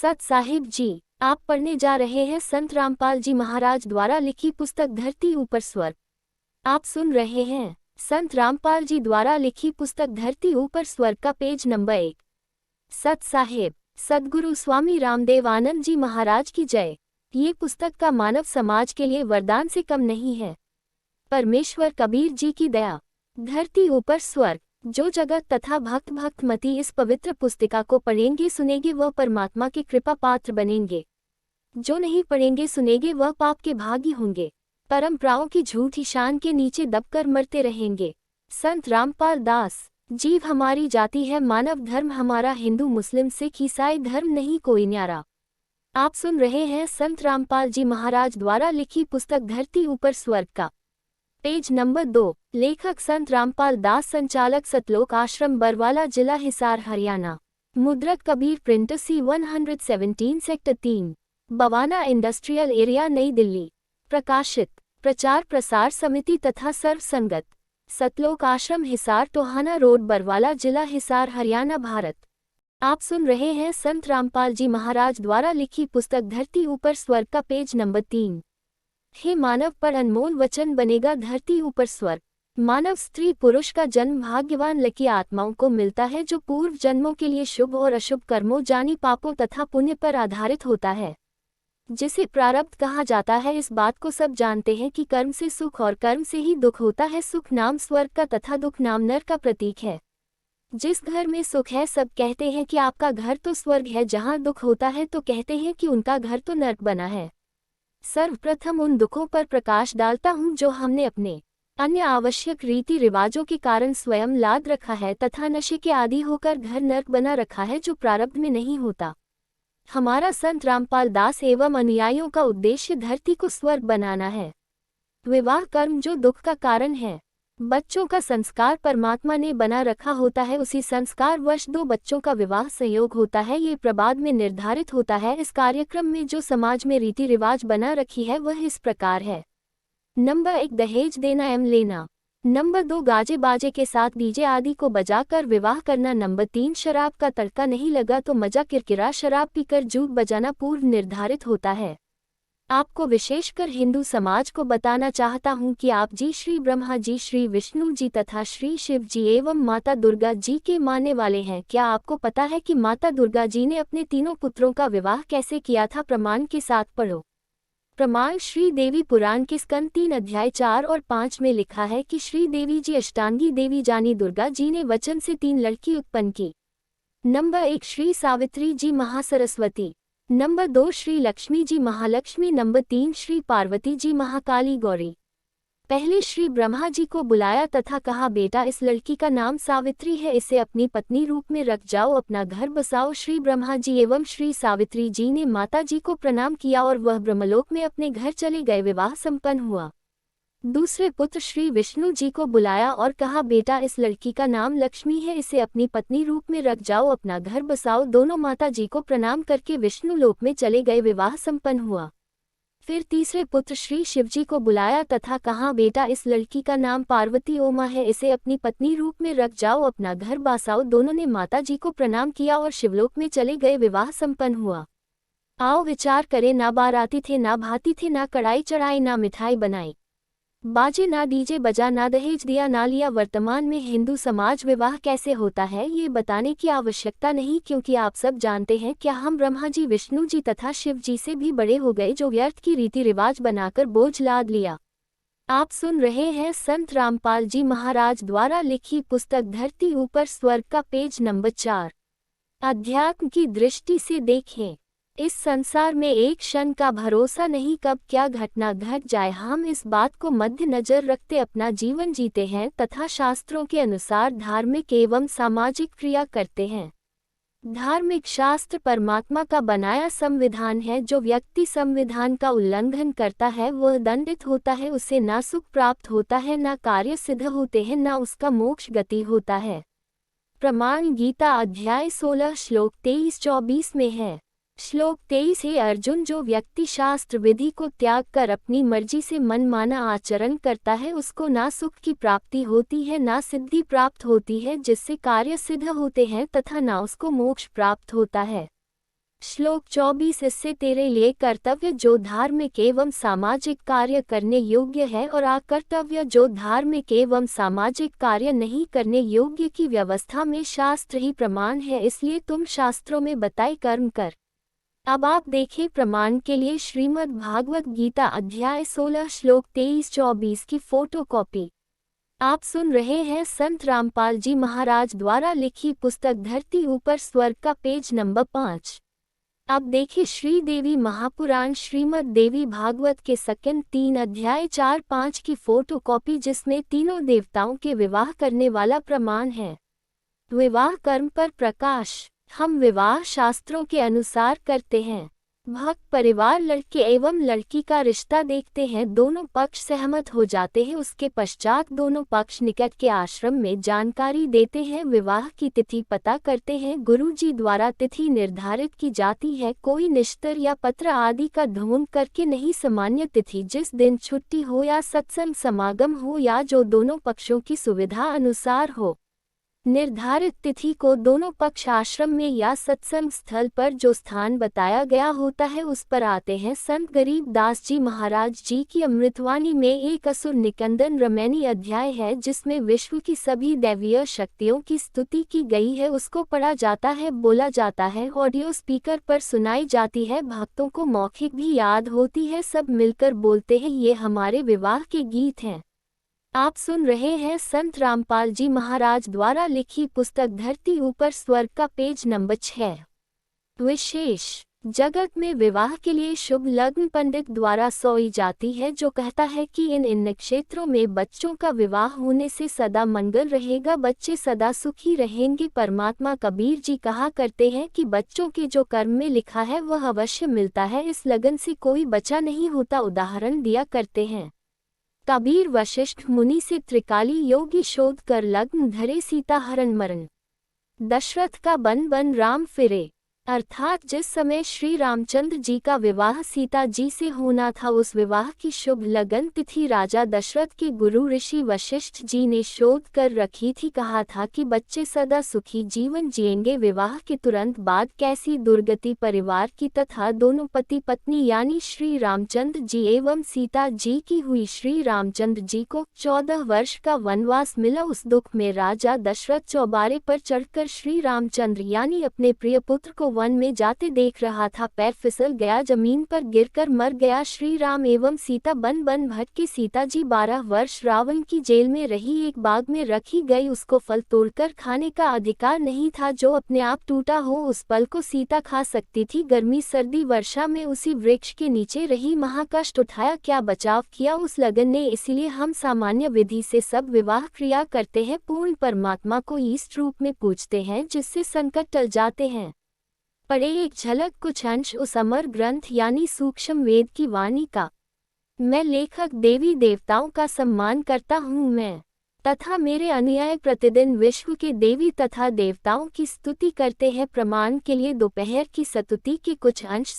सत साहिब जी, आप पढ़ने जा रहे हैं संत रामपाल जी महाराज द्वारा लिखी पुस्तक धरती ऊपर स्वर्ग। आप सुन रहे हैं संत रामपाल जी द्वारा लिखी पुस्तक धरती ऊपर स्वर्ग का पेज नंबर 1। सत साहिब सद्गुरु स्वामी रामदेव आनंद जी महाराज की जय। ये पुस्तक का मानव समाज के लिए वरदान से कम नहीं है। परमेश्वर कबीर जी की दया। धरती ऊपर स्वर्ग। जो जगत तथा भक्त भक्तमती इस पवित्र पुस्तिका को पढ़ेंगे सुनेंगे वह परमात्मा के कृपा पात्र बनेंगे। जो नहीं पढ़ेंगे सुनेंगे वह पाप के भागी होंगे। परंपराओं की झूठी शान के नीचे दबकर मरते रहेंगे। संत रामपाल दास। जीव हमारी जाति है, मानव धर्म हमारा, हिंदू मुस्लिम सिख ईसाई धर्म नहीं कोई न्यारा। आप सुन रहे हैं संत रामपाल जी महाराज द्वारा लिखी पुस्तक धरती ऊपर स्वर्ग का पेज नंबर 2। लेखक संत रामपाल दास, संचालक सतलोक आश्रम बरवाला, जिला हिसार, हरियाणा। मुद्रक Kabir printer C 117 sector 3, Bawana industrial area, नई दिल्ली। प्रकाशित प्रचार प्रसार समिति तथा सर्व संगत, सतलोक आश्रम, हिसार, टोहाना रोड, बरवाला, जिला हिसार, हरियाणा, भारत। आप सुन रहे हैं संत रामपाल जी महाराज द्वारा लिखी पुस्तक धरती ऊपर स्वर्ग का पेज नंबर 3। हे मानव, पर अनमोल वचन बनेगा धरती ऊपर स्वर्ग। मानव स्त्री पुरुष का जन्म भाग्यवान लकी आत्माओं को मिलता है जो पूर्व जन्मों के लिए शुभ और अशुभ कर्मों जानी पापों तथा पुण्य पर आधारित होता है, जिसे प्रारब्ध कहा जाता है। इस बात को सब जानते हैं कि कर्म से सुख और कर्म से ही दुख होता है। सुख नाम स्वर्ग का तथा दुख नाम नरक का प्रतीक है। जिस घर में सुख है सब कहते हैं कि आपका घर तो स्वर्ग है, जहाँ दुख होता है तो कहते हैं कि उनका घर तो नरक बना है। सर्वप्रथम उन दुखों पर प्रकाश डालता हूँ जो हमने अपने अन्य आवश्यक रीति रिवाजों के कारण स्वयं लाद रखा है तथा नशे के आदी होकर घर नरक बना रखा है, जो प्रारब्ध में नहीं होता। हमारा संत रामपाल दास एवं अनुयायियों का उद्देश्य धरती को स्वर्ग बनाना है। विवाह कर्म जो दुख का कारण है। बच्चों का संस्कार परमात्मा ने बना रखा होता है, उसी संस्कार वश दो बच्चों का विवाह संयोग होता है। ये प्रबाद में निर्धारित होता है। इस कार्यक्रम में जो समाज में रीति रिवाज बना रखी है वह इस प्रकार है। नंबर 1, दहेज देना एवं लेना। नंबर 2, गाजे बाजे के साथ डीजे आदि को बजाकर विवाह करना। नंबर 3, शराब का तड़का नहीं लगा तो मजा किरकिरा शराब पीकर जूट बजाना पूर्व निर्धारित होता है। आपको विशेषकर हिंदू समाज को बताना चाहता हूँ कि आप जी श्री ब्रह्मा जी, श्री विष्णु जी तथा श्री शिव जी एवं माता दुर्गा जी के मानने वाले हैं। क्या आपको पता है कि माता दुर्गा जी ने अपने तीनों पुत्रों का विवाह कैसे किया था? प्रमाण के साथ पढ़ो। प्रमाण श्री देवी पुराण के स्कंद 3 अध्याय 4 और 5 में लिखा है कि श्री देवी जी अष्टांगी देवी जानी दुर्गा जी ने वचन से 3 लड़की उत्पन्न की। नंबर 1, श्री सावित्री जी महासरस्वती। नंबर 2, श्री लक्ष्मी जी महालक्ष्मी। नंबर 3, श्री पार्वती जी महाकाली गौरी। पहले श्री ब्रह्मा जी को बुलाया तथा कहा, बेटा इस लड़की का नाम सावित्री है, इसे अपनी पत्नी रूप में रख जाओ, अपना घर बसाओ। श्री ब्रह्मा जी एवं श्री सावित्री जी ने माता जी को प्रणाम किया और वह ब्रह्मलोक में अपने घर चले गए। विवाह संपन्न हुआ। दूसरे पुत्र श्री विष्णु जी को बुलाया और कहा, बेटा इस लड़की का नाम लक्ष्मी है, इसे अपनी पत्नी रूप में रख जाओ, अपना घर बसाओ। दोनों माता जी को प्रणाम करके विष्णु लोक में चले गए। विवाह संपन्न हुआ। फिर तीसरे पुत्र श्री शिवजी को बुलाया तथा कहा, बेटा इस लड़की का नाम पार्वती ओमा है, इसे अपनी पत्नी रूप में रख जाओ, अपना घर बसाओ। दोनों ने माता जी को प्रणाम किया और शिवलोक में चले गए। विवाह संपन्न हुआ। आओ विचार करें, ना बाराती थे, ना भाती थे, ना कढ़ाई चढ़ाई, ना मिठाई बनाई, बाजे ना डीजे बजा, ना दहेज दिया ना लिया। वर्तमान में हिंदू समाज विवाह कैसे होता है ये बताने की आवश्यकता नहीं, क्योंकि आप सब जानते हैं। क्या हम ब्रह्मा जी, विष्णु जी तथा शिव जी से भी बड़े हो गए जो व्यर्थ की रीति रिवाज बनाकर बोझ लाद लिया? आप सुन रहे हैं संत रामपाल जी महाराज द्वारा लिखी पुस्तक धरती ऊपर स्वर्ग का पेज नंबर 4। अध्यात्म की दृष्टि से देखें। इस संसार में एक क्षण का भरोसा नहीं, कब क्या घटना घट जाए। हम इस बात को मध्य नजर रखते अपना जीवन जीते हैं तथा शास्त्रों के अनुसार धार्मिक एवं सामाजिक क्रिया करते हैं। धार्मिक शास्त्र परमात्मा का बनाया संविधान है। जो व्यक्ति संविधान का उल्लंघन करता है वह दंडित होता है, उसे ना सुख प्राप्त होता है, ना कार्य सिद्ध होते हैं, ना उसका मोक्ष गति होता है। प्रमाण गीता अध्याय 16 श्लोक 23-24 में है। श्लोक 23 है, अर्जुन जो व्यक्ति शास्त्र विधि को त्याग कर अपनी मर्जी से मनमाना आचरण करता है उसको ना सुख की प्राप्ति होती है, ना सिद्धि प्राप्त होती है जिससे कार्य सिद्ध होते हैं, तथा ना उसको मोक्ष प्राप्त होता है। श्लोक 24 इससे तेरे लिए कर्तव्य जो धार्मिक एवं सामाजिक कार्य करने योग्य है और अकर्तव्य जो धार्मिक एवं सामाजिक कार्य नहीं करने योग्य की व्यवस्था में शास्त्र ही प्रमाण है, इसलिए तुम शास्त्रों में बताए कर्म कर। अब आप देखें प्रमाण के लिए श्रीमद् भागवत गीता अध्याय 16 श्लोक 23-24 की फोटोकॉपी। आप सुन रहे हैं संत रामपाल जी महाराज द्वारा लिखी पुस्तक धरती ऊपर स्वर्ग का पेज नंबर 5। अब देखिए श्री देवी महापुराण श्रीमद् देवी भागवत के सेकंड 3 अध्याय 4-5 की फोटोकॉपी, जिसमें तीनों देवताओं के विवाह करने वाला प्रमाण है। विवाह कर्म पर प्रकाश। हम विवाह शास्त्रों के अनुसार करते हैं। भक्त परिवार लड़के एवं लड़की का रिश्ता देखते हैं, दोनों पक्ष सहमत हो जाते हैं, उसके पश्चात दोनों पक्ष निकट के आश्रम में जानकारी देते हैं, विवाह की तिथि पता करते हैं, गुरुजी द्वारा तिथि निर्धारित की जाती है, कोई निश्तर या पत्र आदि का ढूंढ करके नहीं, सामान्य तिथि जिस दिन छुट्टी हो या सत्संग समागम हो या जो दोनों पक्षों की सुविधा अनुसार हो। निर्धारित तिथि को दोनों पक्ष आश्रम में या सत्संग स्थल पर जो स्थान बताया गया होता है उस पर आते हैं। संत गरीब दास जी महाराज जी की अमृतवाणी में एक असुर निकंदन रमैनी अध्याय है, जिसमें विश्व की सभी दैवीय शक्तियों की स्तुति की गई है, उसको पढ़ा जाता है, बोला जाता है, ऑडियो स्पीकर पर सुनाई जाती है, भक्तों को मौखिक भी याद होती है, सब मिलकर बोलते हैं, ये हमारे विवाह के गीत हैं। आप सुन रहे हैं संत रामपाल जी महाराज द्वारा लिखी पुस्तक धरती ऊपर स्वर्ग का पेज नंबर 6। विशेष जगत में विवाह के लिए शुभ लग्न पंडित द्वारा सोई जाती है, जो कहता है कि इन नक्षत्रों में बच्चों का विवाह होने से सदा मंगल रहेगा, बच्चे सदा सुखी रहेंगे। परमात्मा कबीर जी कहा करते हैं कि बच्चों के जो कर्म में लिखा है वह अवश्य मिलता है, इस लगन से कोई बचा नहीं होता। उदाहरण दिया करते हैं, कबीर वशिष्ठ मुनि से त्रिकाली योगी शोध कर लग्न धरे, सीता हरण मरण, दशरथ का बन बन राम फिरे। अर्थात जिस समय श्री रामचंद्र जी का विवाह सीता जी से होना था, उस विवाह की शुभ लगन तिथि राजा दशरथ के गुरु ऋषि वशिष्ठ जी ने शोध कर रखी थी। कहा था कि बच्चे सदा सुखी जीवन जिएंगे। विवाह के तुरंत बाद कैसी दुर्गति परिवार की तथा दोनों पति पत्नी यानी श्री रामचंद्र जी एवं सीता जी की हुई। श्री रामचंद्र जी को 14 वर्ष का वनवास मिला। उस दुख में राजा दशरथ चौबारे पर चढ़कर श्री रामचंद्र यानी अपने प्रिय पुत्र को वन में जाते देख रहा था, पैर फिसल गया, जमीन पर गिरकर मर गया। श्री राम एवं सीता बन बन भटके। सीता जी 12 वर्ष रावण की जेल में रही, एक बाग में रखी गई, उसको फल तोड़कर खाने का अधिकार नहीं था, जो अपने आप टूटा हो उस फल को सीता खा सकती थी। गर्मी सर्दी वर्षा में उसी वृक्ष के नीचे रही, महाकष्ट उठाया, क्या बचाव किया उस लगन ने। इसलिए हम सामान्य विधि से सब विवाह क्रिया करते हैं, पूर्ण परमात्मा को इष्ट रूप में पूजते हैं, जिससे संकट टल जाते हैं। पढ़े एक झलक कुछ अंश उस अमर ग्रंथ यानी सूक्ष्म वेद की वाणी का। मैं लेखक देवी देवताओं का सम्मान करता हूँ, मैं तथा मेरे अनुयायी प्रतिदिन विश्व के देवी तथा देवताओं की स्तुति करते हैं। प्रमाण के लिए दोपहर की स्तुति के कुछ अंश